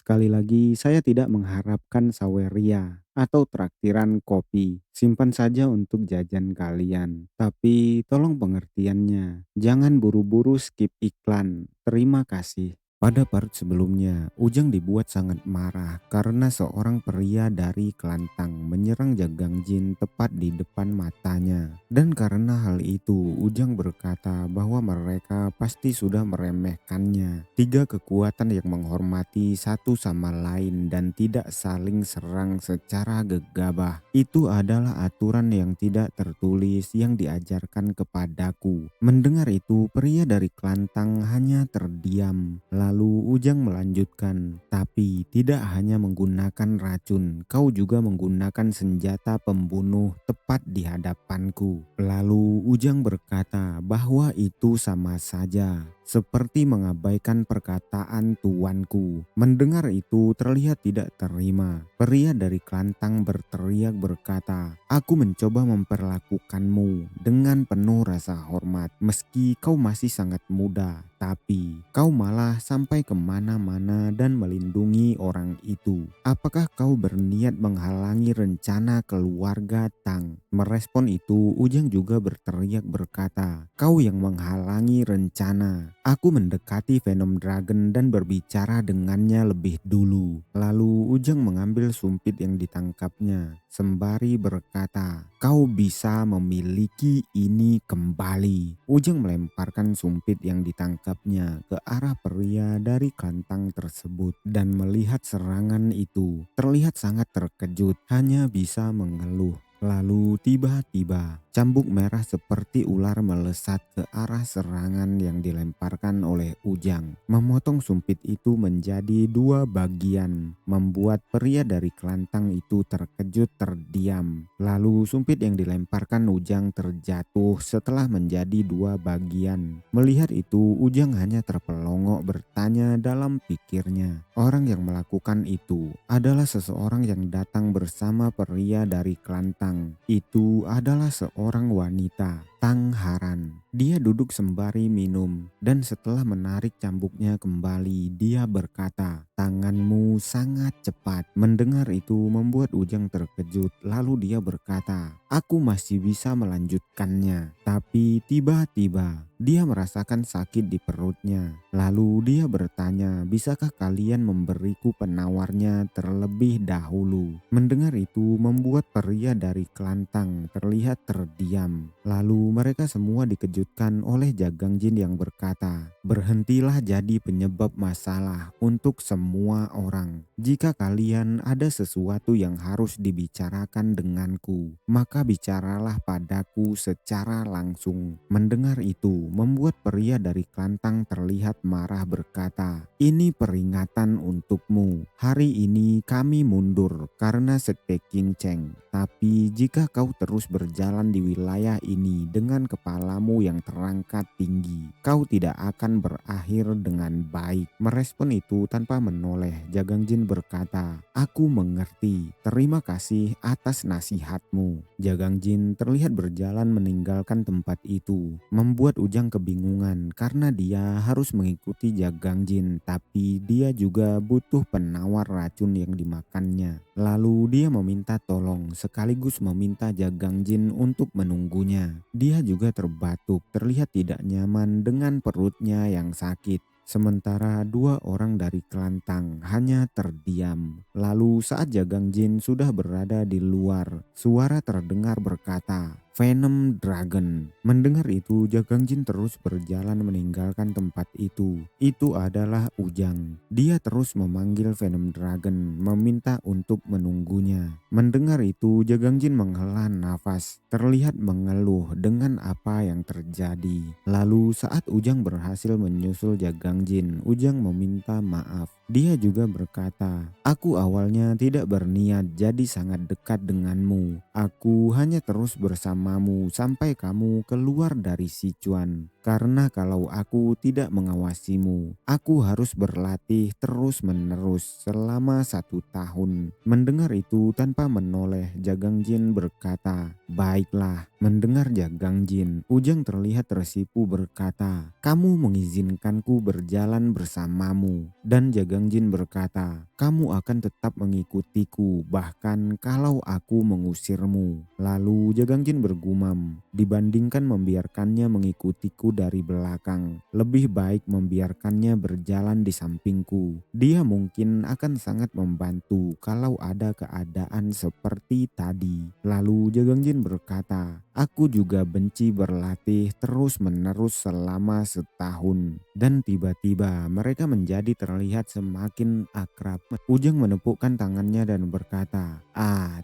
Sekali lagi, saya tidak mengharapkan saweria atau traktiran kopi. Simpan saja untuk jajan kalian. Tapi tolong pengertiannya. Jangan buru-buru skip iklan. Terima kasih. Pada part sebelumnya, Ujang dibuat sangat marah karena seorang pria dari Kelantang menyerang Jagang Jin tepat di depan matanya. Dan karena hal itu, Ujang berkata bahwa mereka pasti sudah meremehkannya. Tiga kekuatan yang menghormati satu sama lain dan tidak saling serang secara gegabah. Itu adalah aturan yang tidak tertulis yang diajarkan kepadaku. Mendengar itu, pria dari Kelantang hanya terdiam. Lalu Ujang melanjutkan, tapi tidak hanya menggunakan racun, kau juga menggunakan senjata pembunuh tepat di hadapanku. Lalu Ujang berkata bahwa itu sama saja seperti mengabaikan perkataan tuanku. Mendengar itu terlihat tidak terima. Pria dari Kelantang berteriak berkata, aku mencoba memperlakukanmu dengan penuh rasa hormat meski kau masih sangat muda. Tapi kau malah sampai kemana-mana dan melindungi orang itu. Apakah kau berniat menghalangi rencana keluarga Tang? Merespon itu, Ujang juga berteriak berkata, kau yang menghalangi rencana. Aku mendekati Venom Dragon dan berbicara dengannya lebih dulu. Lalu Ujang mengambil sumpit yang ditangkapnya sembari berkata, kau bisa memiliki ini kembali. Ujang melemparkan sumpit yang ditangkapnya ke arah pria dari Kelantang tersebut dan melihat serangan itu terlihat sangat terkejut, hanya bisa mengeluh. Lalu tiba-tiba cambuk merah seperti ular melesat ke arah serangan yang dilemparkan oleh Ujang, memotong sumpit itu menjadi dua bagian, membuat pria dari Kelantang itu terkejut terdiam. Lalu sumpit yang dilemparkan Ujang terjatuh setelah menjadi dua bagian. Melihat itu, Ujang hanya terpelongok bertanya dalam pikirnya, orang yang melakukan itu adalah seseorang yang datang bersama pria dari Kelantang. Itu adalah seorang wanita, Tang Haran. Dia duduk sembari minum dan setelah menarik cambuknya kembali, dia berkata, tanganmu sangat cepat. Mendengar itu membuat Ujang terkejut. Lalu dia berkata, aku masih bisa melanjutkannya. Tapi tiba-tiba dia merasakan sakit di perutnya. Lalu dia bertanya, bisakah kalian memberiku penawarnya terlebih dahulu? Mendengar itu membuat pria dari Kelantang terlihat terdiam. Lalu mereka semua dikejutkan oleh Jagang Jin yang berkata, berhentilah jadi penyebab masalah untuk semua orang. Jika kalian ada sesuatu yang harus dibicarakan denganku, maka bicaralah padaku secara langsung. Mendengar itu membuat pria dari Kelantang terlihat marah berkata, ini peringatan untukmu. Hari ini kami mundur karena Sekte Kinceng. Tapi jika kau terus berjalan di wilayah ini dengan kepalamu yang terangkat tinggi, kau tidak akan berakhir dengan baik. Merespon itu tanpa menoleh, Jagang Jin berkata, aku mengerti. Terima kasih atas nasihatmu. Jagang Jin terlihat berjalan meninggalkan tempat itu, membuat Ujang kebingungan karena dia harus mengikuti Jagang Jin, tapi dia juga butuh penawar racun yang dimakannya. Lalu dia meminta tolong sekaligus meminta Jagang Jin untuk menunggunya. Dia juga terbatuk, terlihat tidak nyaman dengan perutnya yang sakit. Sementara dua orang dari Kelantang hanya terdiam. Lalu saat Jagang Jin sudah berada di luar, suara terdengar berkata, Venom Dragon. Mendengar itu, Jagang Jin terus berjalan meninggalkan tempat itu. Itu adalah Ujang. Dia terus memanggil Venom Dragon, meminta untuk menunggunya. Mendengar itu, Jagang Jin menghela nafas, terlihat mengeluh dengan apa yang terjadi. Lalu saat Ujang berhasil menyusul Jagang Jin, Ujang meminta maaf. Dia juga berkata, aku awalnya tidak berniat jadi sangat dekat denganmu. Aku hanya terus bersamamu sampai kamu keluar dari Sichuan. Karena kalau aku tidak mengawasimu, aku harus berlatih terus-menerus selama 1 tahun. Mendengar itu tanpa menoleh, Jagang Jin berkata, "Baiklah." Mendengar Jagang Jin, Ujang terlihat tersipu berkata, "Kamu mengizinkanku berjalan bersamamu." Dan Jagang Jin berkata, "Kamu akan tetap mengikutiku bahkan kalau aku mengusirmu." Lalu Jagang Jin bergumam, "Dibandingkan membiarkannya mengikutiku dari belakang, lebih baik membiarkannya berjalan di sampingku. Dia mungkin akan sangat membantu kalau ada keadaan seperti tadi." Lalu Jagang Jin berkata, "Aku juga benci berlatih terus-menerus selama 1 tahun." Dan tiba-tiba mereka menjadi terlihat semakin akrab. Ujang menepukkan tangannya dan berkata,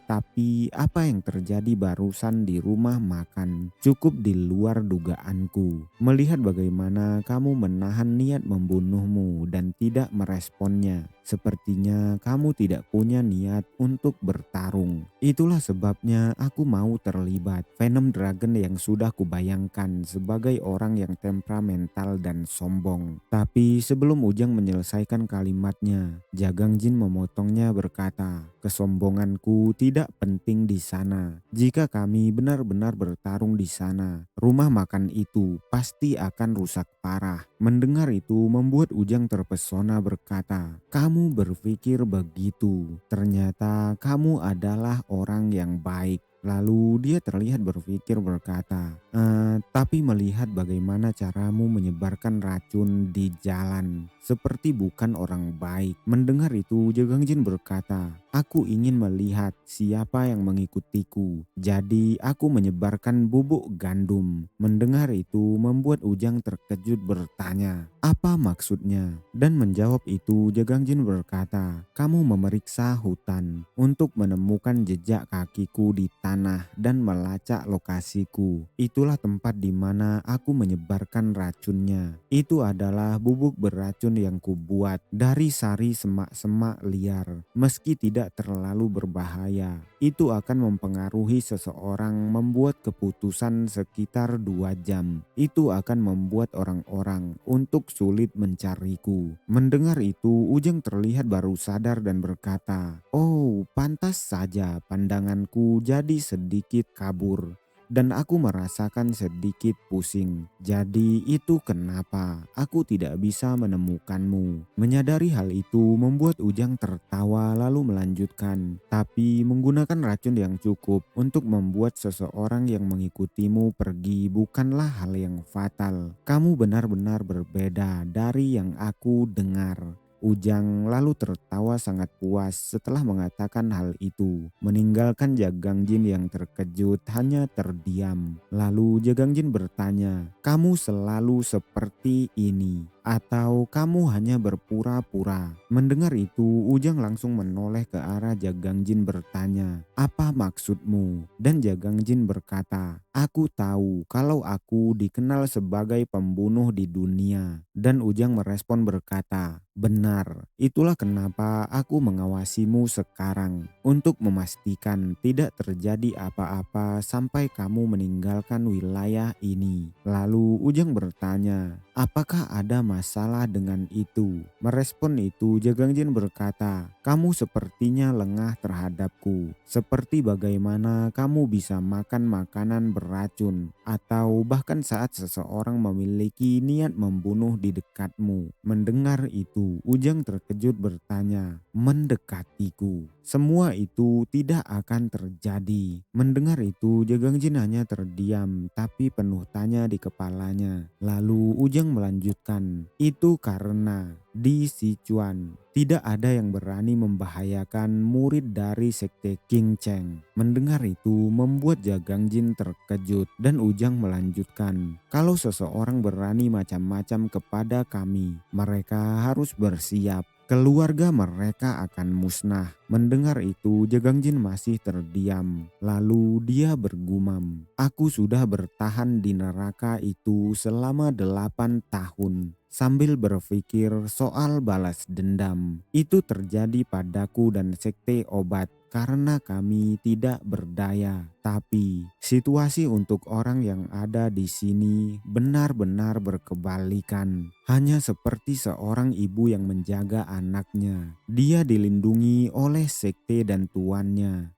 Tapi apa yang terjadi barusan di rumah makan cukup di luar dugaanku. Melihat bagaimana kamu menahan niat membunuhmu dan tidak meresponnya, sepertinya kamu tidak punya niat untuk bertarung. Itulah sebabnya aku mau terlibat. Venom Dragon yang sudah kubayangkan sebagai orang yang temperamental dan sombong." Tapi sebelum Ujang menyelesaikan kalimatnya, Jagang Jin memotongnya berkata, "Kesombonganku tidak penting di sana. Jika kami benar-benar bertarung di sana, rumah makan itu pasti akan rusak parah." Mendengar itu membuat Ujang terpesona berkata, "Kamu berpikir begitu. Ternyata kamu adalah orang yang baik." Lalu dia terlihat berpikir berkata, Tapi melihat bagaimana caramu menyebarkan racun di jalan, seperti bukan orang baik." Mendengar itu Jagang Jin berkata, "Aku ingin melihat siapa yang mengikutiku. Jadi aku menyebarkan bubuk gandum." Mendengar itu membuat Ujang terkejut bertanya, "Apa maksudnya?" Dan menjawab itu Jagang Jin berkata, "Kamu memeriksa hutan untuk menemukan jejak kakiku di tanah dan melacak lokasiku. Itulah tempat di mana aku menyebarkan racunnya. Itu adalah bubuk beracun yang kubuat dari sari semak-semak liar. Meski tidak terlalu berbahaya, itu akan mempengaruhi seseorang membuat keputusan sekitar 2 jam. Itu akan membuat orang-orang untuk sulit mencariku." Mendengar itu Ujang terlihat baru sadar dan berkata, "Oh, pantas saja pandanganku jadi sedikit kabur dan aku merasakan sedikit pusing. Jadi itu kenapa aku tidak bisa menemukanmu." Menyadari hal itu membuat Ujang tertawa lalu melanjutkan, "Tapi menggunakan racun yang cukup untuk membuat seseorang yang mengikutimu pergi bukanlah hal yang fatal. Kamu benar-benar berbeda dari yang aku dengar." Ujang lalu tertawa sangat puas setelah mengatakan hal itu, meninggalkan Jagang Jin yang terkejut hanya terdiam. Lalu Jagang Jin bertanya, "Kamu selalu seperti ini? Atau kamu hanya berpura-pura?" Mendengar itu Ujang langsung menoleh ke arah Jagang Jin bertanya, "Apa maksudmu?" Dan Jagang Jin berkata, "Aku tahu kalau aku dikenal sebagai pembunuh di dunia." Dan Ujang merespon berkata, "Benar, itulah kenapa aku mengawasimu sekarang, untuk memastikan tidak terjadi apa-apa sampai kamu meninggalkan wilayah ini." Lalu Ujang bertanya, "Apakah ada masalah dengan itu?" Merespon itu Jagang Jin berkata, "Kamu sepertinya lengah terhadapku. Seperti bagaimana kamu bisa makan makanan beracun atau bahkan saat seseorang memiliki niat membunuh di dekatmu." Mendengar itu Ujang terkejut bertanya, "Mendekatiku? Semua itu tidak akan terjadi." Mendengar itu Jagang Jin hanya terdiam tapi penuh tanya di kepalanya. Lalu Ujang melanjutkan, "Itu karena di Sichuan tidak ada yang berani membahayakan murid dari sekte King Cheng." Mendengar itu membuat Jagang Jin terkejut dan Ujang melanjutkan, "Kalau seseorang berani macam-macam kepada kami, mereka harus bersiap. Keluarga mereka akan musnah." Mendengar itu Jagang Jin masih terdiam. Lalu dia bergumam, "Aku sudah bertahan di neraka itu selama 8 tahun. Sambil berpikir soal balas dendam. Itu terjadi padaku dan sekte obat karena kami tidak berdaya. Tapi situasi untuk orang yang ada di sini benar-benar berkebalikan. Hanya seperti seorang ibu yang menjaga anaknya. Dia dilindungi oleh sekte dan tuannya.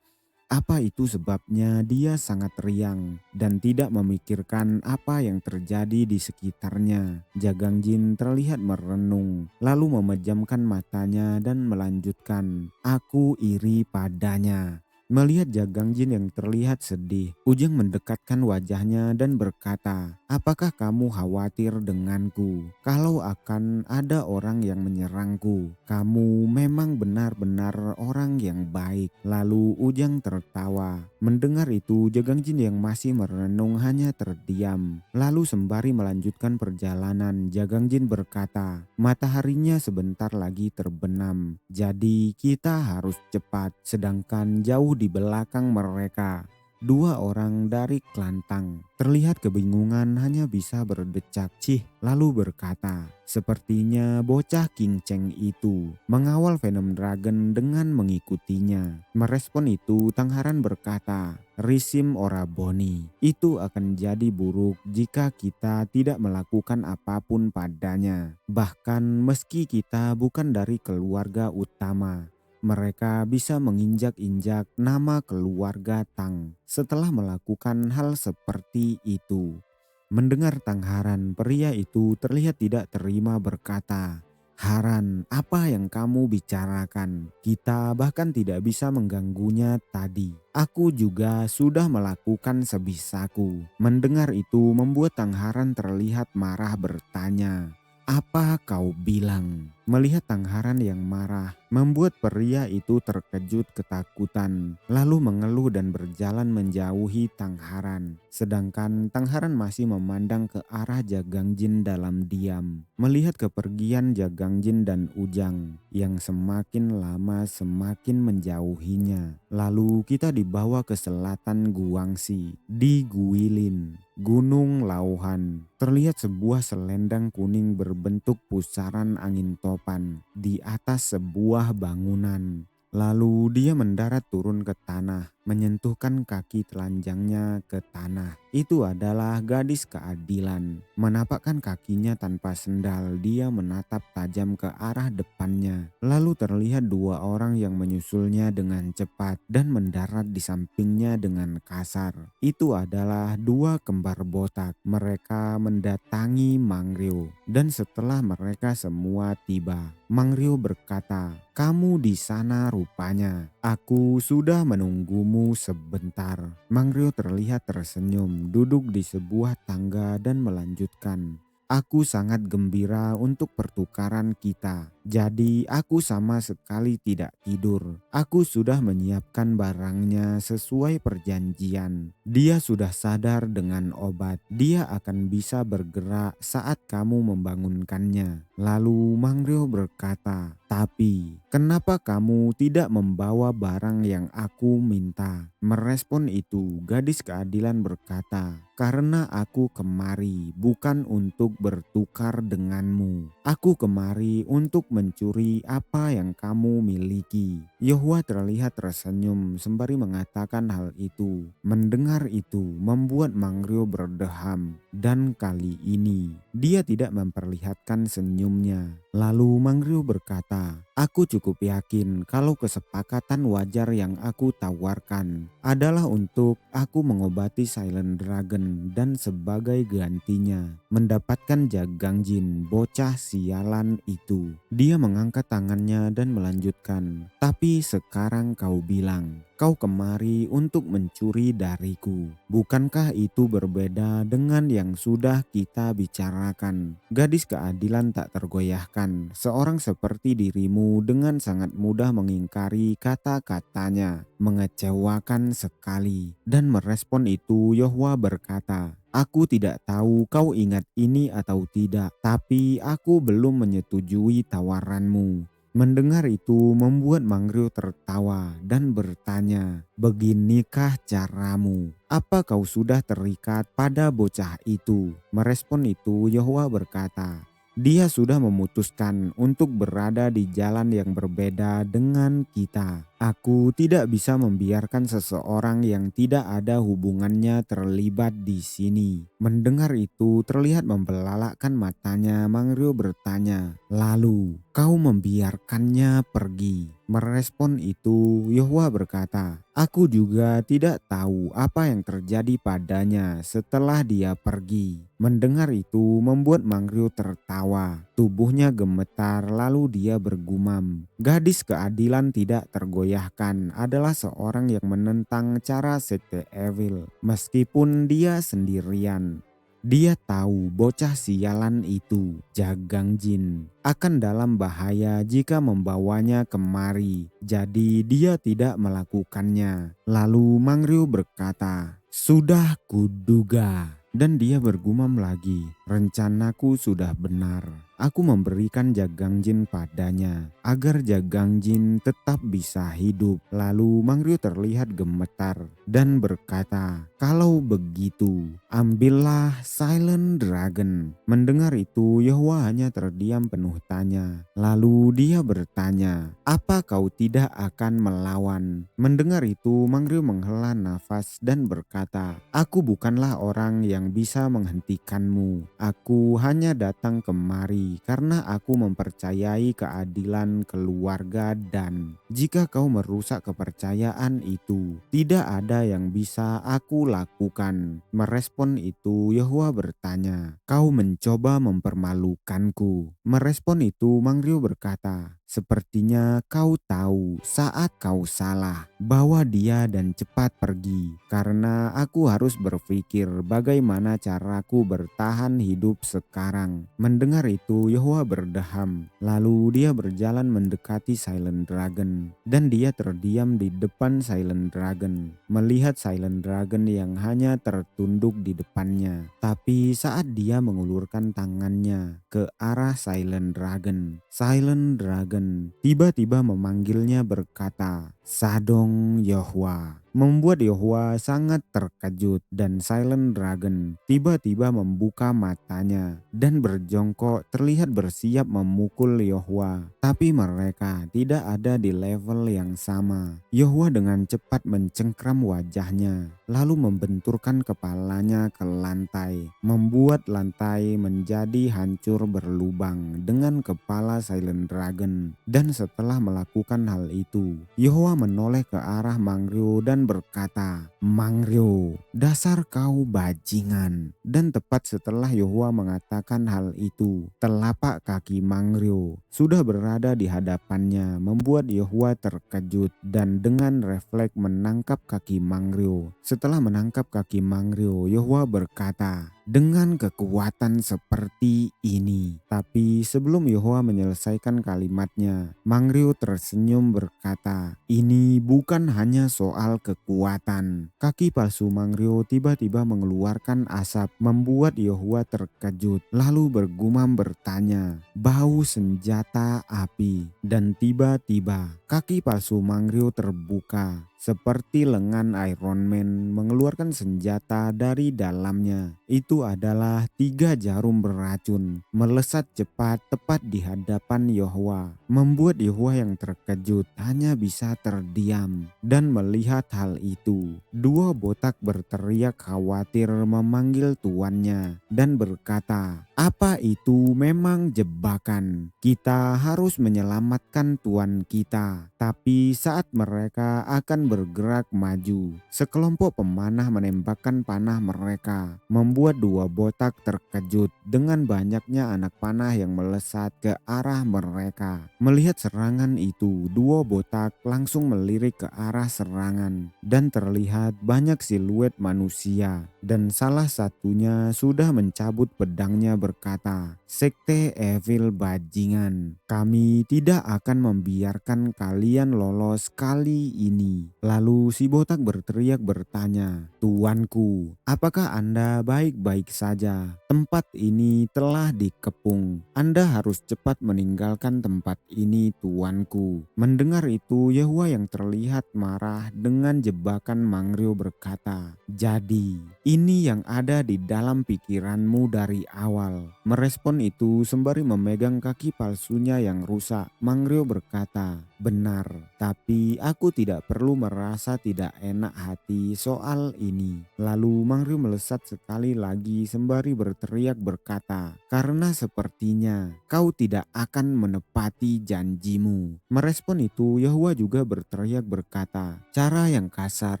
Apa itu sebabnya dia sangat riang dan tidak memikirkan apa yang terjadi di sekitarnya. Jagang Jin terlihat merenung, lalu memejamkan matanya dan melanjutkan, "Aku iri padanya." Melihat Jagang Jin yang terlihat sedih, Ujang mendekatkan wajahnya dan berkata, "Apakah kamu khawatir denganku? Kalau akan ada orang yang menyerangku, kamu memang benar-benar orang yang baik." Lalu Ujang tertawa. Mendengar itu, Jagang Jin yang masih merenung hanya terdiam. Lalu sembari melanjutkan perjalanan, Jagang Jin berkata, "Mataharinya sebentar lagi terbenam, jadi kita harus cepat." Sedangkan jauh di belakang mereka, dua orang dari Klantang terlihat kebingungan hanya bisa berdecak cih lalu berkata, "Sepertinya bocah King Cheng itu mengawal Venom Dragon dengan mengikutinya." Merespon itu Tangharan berkata, "Risim ora boni, itu akan jadi buruk jika kita tidak melakukan apapun padanya. Bahkan meski kita bukan dari keluarga utama, mereka bisa menginjak-injak nama keluarga Tang setelah melakukan hal seperti itu." Mendengar Tangharan, pria itu terlihat tidak terima berkata, "Haran, apa yang kamu bicarakan? Kita bahkan tidak bisa mengganggunya tadi. Aku juga sudah melakukan sebisaku." Mendengar itu membuat Tangharan terlihat marah bertanya, "Apa kau bilang?" Melihat Tangharan yang marah, membuat pria itu terkejut ketakutan, lalu mengeluh dan berjalan menjauhi Tangharan. Sedangkan Tangharan masih memandang ke arah Jagang Jin dalam diam. Melihat kepergian Jagang Jin dan Ujang yang semakin lama semakin menjauhinya. Lalu kita dibawa ke selatan Guangxi, di Guilin. Gunung Lauhan. Terlihat sebuah selendang kuning berbentuk pusaran angin topan di atas sebuah bangunan. Lalu dia mendarat turun ke tanah, menyentuhkan kaki telanjangnya ke tanah. Itu adalah gadis keadilan. Menapakkan kakinya tanpa sendal, dia menatap tajam ke arah depannya. Lalu terlihat dua orang yang menyusulnya dengan cepat dan mendarat di sampingnya dengan kasar. Itu adalah dua kembar botak. Mereka mendatangi Mangrio. Dan setelah mereka semua tiba, Mangrio berkata, "Kamu di sana rupanya. Aku sudah menunggumu sebentar." Mangrio terlihat tersenyum, duduk di sebuah tangga dan melanjutkan, "Aku sangat gembira untuk pertukaran kita. Jadi aku sama sekali tidak tidur. Aku sudah menyiapkan barangnya sesuai perjanjian. Dia sudah sadar dengan obat. Dia akan bisa bergerak saat kamu membangunkannya." Lalu Mangrio berkata, "Tapi kenapa kamu tidak membawa barang yang aku minta?" Merespon itu gadis keadilan berkata, "Karena aku kemari bukan untuk bertukar denganmu. Aku kemari untuk mencuri apa yang kamu miliki." Yohua terlihat tersenyum sembari mengatakan hal itu. Mendengar itu membuat Mangrio berdeham, dan kali ini dia tidak memperlihatkan senyumnya. Lalu Mangrio berkata, "Aku cukup yakin kalau kesepakatan wajar yang aku tawarkan adalah untuk aku mengobati Silent Dragon dan sebagai gantinya mendapatkan Jagang Jin, bocah sialan itu." Dia mengangkat tangannya dan melanjutkan, "Tapi sekarang kau bilang kau kemari untuk mencuri dariku. Bukankah itu berbeda dengan yang sudah kita bicarakan?" Gadis keadilan tak tergoyahkan. Seorang seperti dirimu dengan sangat mudah mengingkari kata-katanya. Mengecewakan sekali. Dan merespon itu Yohua berkata, "Aku tidak tahu kau ingat ini atau tidak, tapi aku belum menyetujui tawaranmu." Mendengar itu membuat Mangrio tertawa dan bertanya, "Beginikah caramu? Apa kau sudah terikat pada bocah itu?" Merespon itu Yohua berkata, "Dia sudah memutuskan untuk berada di jalan yang berbeda dengan kita." Aku tidak bisa membiarkan seseorang yang tidak ada hubungannya terlibat di sini. Mendengar itu terlihat membelalakkan matanya. Mangryo bertanya, lalu kau membiarkannya pergi? Merespon itu, Yohwa berkata, aku juga tidak tahu apa yang terjadi padanya setelah dia pergi. Mendengar itu membuat Mangryo tertawa. Tubuhnya gemetar lalu dia bergumam. Gadis keadilan tidak tergoyahkan adalah seorang yang menentang cara sekte Evil meskipun dia sendirian. Dia tahu bocah sialan itu, Jagang Jin, akan dalam bahaya jika membawanya kemari. Jadi dia tidak melakukannya. Lalu Mangryo berkata, sudah kuduga. Dan dia bergumam lagi, rencanaku sudah benar. Aku memberikan Jagang Jin padanya agar Jagang Jin tetap bisa hidup. Lalu Mangryo terlihat gemetar dan berkata, kalau begitu ambillah Silent Dragon. Mendengar itu Yohwa hanya terdiam penuh tanya. Lalu dia bertanya, apa kau tidak akan melawan? Mendengar itu Mangryo menghela nafas dan berkata, aku bukanlah orang yang bisa menghentikanmu. Aku hanya datang kemari karena aku mempercayai keadilan keluarga dan jika kau merusak kepercayaan itu, tidak ada yang bisa aku lakukan. Merespon itu Yohwa bertanya, kau mencoba mempermalukanku. Merespon itu Mangryo berkata, sepertinya kau tahu saat kau salah, bawa dia dan cepat pergi karena aku harus berpikir bagaimana caraku bertahan hidup sekarang. Mendengar itu Yohwa berdeham, lalu dia berjalan mendekati Silent Dragon dan dia terdiam di depan Silent Dragon, melihat Silent Dragon yang hanya tertunduk di depannya. Tapi saat dia mengulurkan tangannya ke arah Silent Dragon, Silent Dragon tiba-tiba memanggilnya berkata, Sadong Yohwa. Membuat Yohwa sangat terkejut dan Silent Dragon tiba-tiba membuka matanya dan berjongkok terlihat bersiap memukul Yohwa. Tapi mereka tidak ada di level yang sama. Yohwa dengan cepat mencengkram wajahnya lalu membenturkan kepalanya ke lantai, membuat lantai menjadi hancur berlubang dengan kepala Silent Dragon. Dan setelah melakukan hal itu, Yohwa menoleh ke arah Mangryo dan berkata, Mangryo, dasar kau bajingan. Dan tepat setelah Yohwa mengatakan hal itu, telapak kaki Mangryo sudah berada di hadapannya, membuat Yohwa terkejut dan dengan refleks menangkap kaki Mangryo. Setelah menangkap kaki Mangryo, Yohwa berkata, dengan kekuatan seperti ini. Tapi sebelum Yohwa menyelesaikan kalimatnya, Mangryo tersenyum berkata, ini bukan hanya soal kekuatan. Kaki palsu Mangryo tiba-tiba mengeluarkan asap, membuat Yohwa terkejut, lalu bergumam bertanya, bau senjata api. Dan tiba-tiba kaki palsu Mangryo terbuka. Seperti lengan Iron Man mengeluarkan senjata dari dalamnya. Itu adalah 3 jarum beracun melesat cepat tepat di hadapan Yohwa. Membuat Yohwa yang terkejut hanya bisa terdiam dan melihat hal itu. 2 botak berteriak khawatir memanggil tuannya dan berkata, apa itu memang jebakan? Kita harus menyelamatkan tuan kita. Tapi saat mereka akan bergerak maju, sekelompok pemanah menembakkan panah mereka, membuat 2 botak terkejut dengan banyaknya anak panah yang melesat ke arah mereka. Melihat serangan itu, 2 botak langsung melirik ke arah serangan dan terlihat banyak siluet manusia dan salah satunya sudah mencabut pedangnya berkata, sekte Evil bajingan, kami tidak akan membiarkan kalian lolos kali ini. Lalu si botak berteriak bertanya, tuanku, apakah Anda baik-baik saja? Tempat ini telah dikepung. Anda harus cepat meninggalkan tempat ini, tuanku. Mendengar itu, Yohwa yang terlihat marah dengan jebakan Mangryo berkata, jadi ini yang ada di dalam pikiranmu dari awal. Merespon itu sembari memegang kaki palsunya yang rusak, Mangryo berkata, Benar, tapi aku tidak perlu merasa tidak enak hati soal ini. Lalu Mangrio melesat sekali lagi sembari berteriak berkata, "Karena sepertinya kau tidak akan menepati janjimu." Merespon itu, Yahua juga berteriak berkata, "Cara yang kasar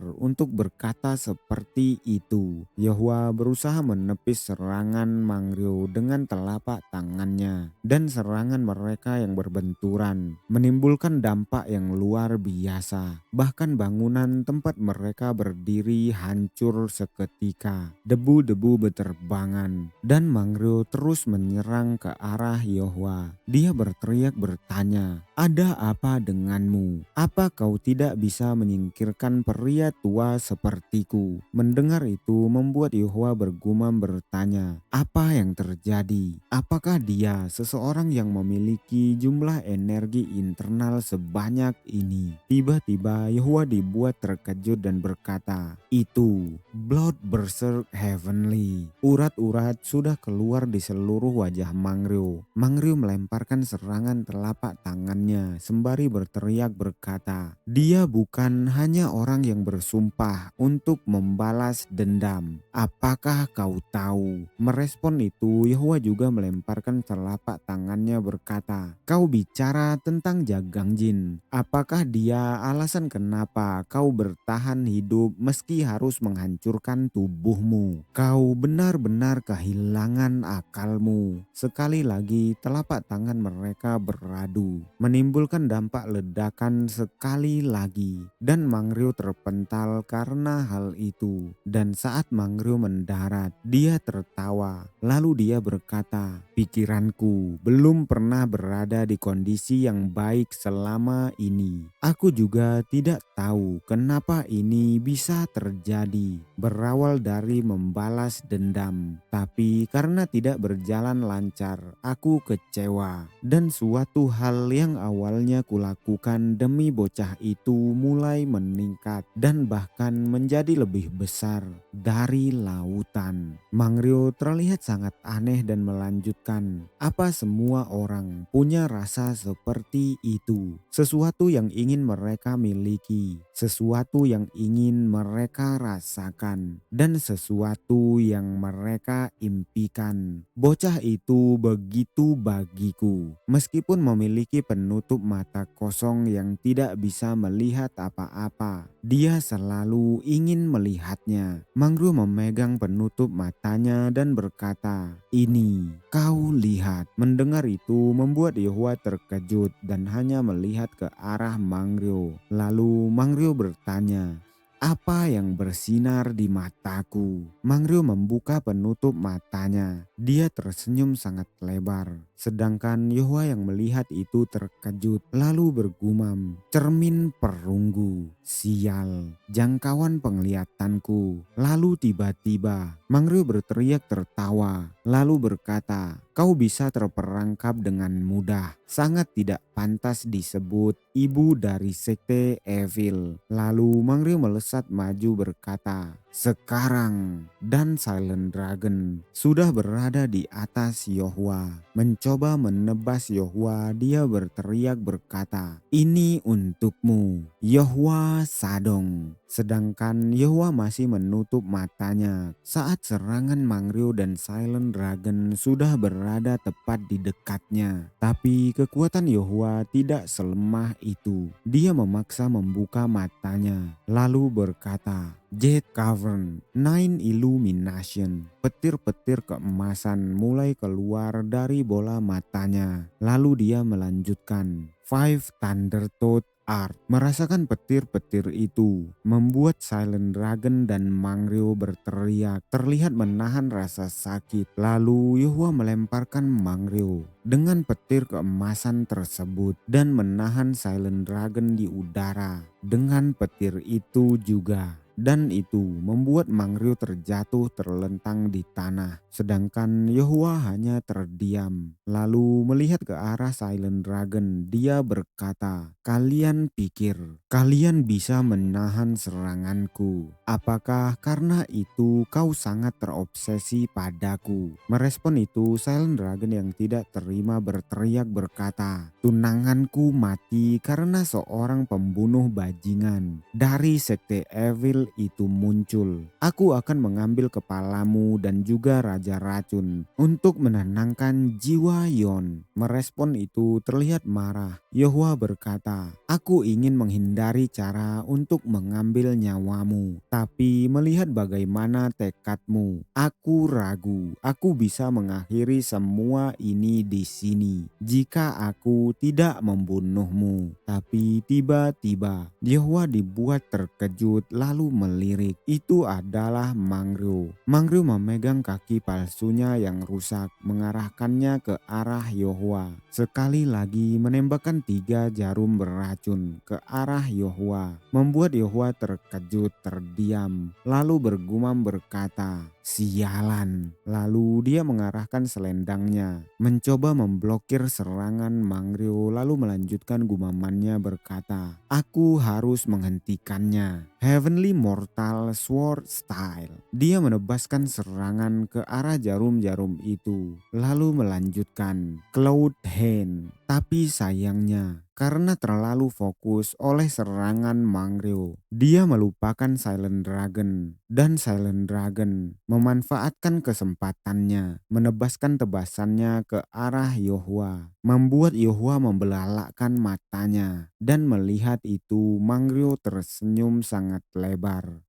untuk berkata seperti itu." Yahua berusaha menepis serangan Mangrio dengan telapak tangannya, dan serangan mereka yang berbenturan menimbulkan dampak yang luar biasa. Bahkan bangunan tempat mereka berdiri hancur seketika. Debu-debu berterbangan dan Mangrio terus menyerang ke arah Yahua. Dia berteriak bertanya, "Ada apa denganmu? Apa kau tidak bisa menyingkirkan pria tua sepertiku?" Mendengar itu membuat Yahua bergumam bertanya, "Apa yang terjadi? Apakah dia seseorang yang memiliki jumlah energi internal sebanyak ini?" Tiba-tiba Yahua dibuat terkejut dan berkata, "Itu Blood Berserk Heavenly." Urat-urat sudah keluar di seluruh wajah Mangrio. Mangrio melemparkan serangan telapak tangannya sembari berteriak berkata, "Dia bukan hanya orang yang bersumpah untuk membalas dendam. Apakah kau tahu?" Merespon itu, Yahua juga melemparkan telapak tangannya berkata, "Kau bicara tentang Jagang Jin. Apakah dia alasan kenapa kau bertahan hidup meski harus menghancurkan tubuhmu? Kau benar-benar kehilangan akalmu." Sekali lagi telapak tangan mereka beradu, menimbulkan dampak ledakan sekali lagi, dan Mangrio terpental karena hal itu. Dan saat Mangrio mendarat, dia tertawa. Lalu dia berkata, "Pikiranku belum pernah berada di kondisi yang baik selama ini. Aku juga tidak tahu kenapa ini bisa terjadi. Berawal dari membalas dendam, tapi karena tidak berjalan lancar, aku kecewa. Dan suatu hal yang awalnya kulakukan demi bocah itu mulai meningkat dan bahkan menjadi lebih besar dari lautan." Mangrio terlihat sangat aneh dan melanjutkan, "Apa semua orang punya rasa seperti itu? Sesuatu yang ingin mereka miliki, sesuatu yang ingin mereka rasakan, dan sesuatu yang mereka impikan. Bocah itu begitu bagiku. Meskipun memiliki penutup mata kosong yang tidak bisa melihat apa-apa, dia selalu ingin melihatnya." Mangrio memegang penutup matanya dan berkata, "Ini, kau lihat." Mendengar itu membuat Yahua terkejut dan hanya melihat ke arah Mangrio. Lalu Mangrio bertanya, "Apa yang bersinar di mataku?" Mangrio membuka penutup matanya. Dia tersenyum sangat lebar. Sedangkan Yahua yang melihat itu terkejut lalu bergumam, "Cermin perunggu, sial, jangkauan penglihatanku." Lalu tiba-tiba Mangrio berteriak tertawa lalu berkata, "Kau bisa terperangkap dengan mudah. Sangat tidak pantas disebut ibu dari sekte Evil." Lalu Mangrio melesat maju berkata, "Sekarang." Dan Silent Dragon sudah berada di atas Yahua. Mencoba menebas Yahua, dia berteriak berkata, "Ini untukmu, Yahua Sadong." Sedangkan Yahua masih menutup matanya saat serangan Mangrio dan Silent Dragon sudah berada tepat di dekatnya. Tapi kekuatan Yahua tidak selemah itu. Dia memaksa membuka matanya lalu berkata, "Jet Cavern, Nine Illumination." Petir-petir keemasan mulai keluar dari bola matanya. Lalu dia melanjutkan, "Five Thunder Toad Art." Merasakan petir-petir itu membuat Silent Dragon dan Mangrio berteriak, terlihat menahan rasa sakit. Lalu Yahua melemparkan Mangrio dengan petir keemasan tersebut dan menahan Silent Dragon di udara dengan petir itu juga. Dan itu membuat Mangryo terjatuh terlentang di tanah. Sedangkan Yohua hanya terdiam. Lalu melihat ke arah Silent Dragon, dia berkata, "Kalian pikir kalian bisa menahan seranganku? Apakah karena itu kau sangat terobsesi padaku?" Merespon itu, Silent Dragon yang tidak terima berteriak berkata, "Tunanganku mati karena seorang pembunuh bajingan dari sekte Evil itu muncul. Aku akan mengambil kepalamu dan juga Raja Racun untuk menenangkan jiwa Yon." Merespon itu terlihat marah. Yohua berkata, "Aku ingin menghindari cara untuk mengambil nyawamu. Tapi melihat bagaimana tekadmu, aku ragu aku bisa mengakhiri semua ini di sini jika aku tidak membunuhmu." Tapi tiba-tiba Yohua dibuat terkejut lalu melirik. Itu adalah Mangryo. Mangryo memegang kaki palsunya yang rusak, mengarahkannya ke arah Yohua. Sekali lagi menembakkan 3 jarum beracun ke arah Yohua, membuat Yohua terkejut terdiam, lalu bergumam berkata, "Sialan." Lalu dia mengarahkan selendangnya, mencoba memblokir serangan Mangryo, lalu melanjutkan gumamannya berkata, "Aku harus menghentikannya." Heavenly Mortal Sword Style. Dia menebaskan serangan ke arah jarum-jarum itu, lalu melanjutkan Cloud Hand. Tapi sayangnya, karena terlalu fokus oleh serangan Mangryo, dia melupakan Silent Dragon. Dan Silent Dragon memanfaatkan kesempatannya, menebaskan tebasannya ke arah Yohua, membuat Yohua membelalakkan matanya. Dan melihat itu, Mangryo tersenyum sangat lebar.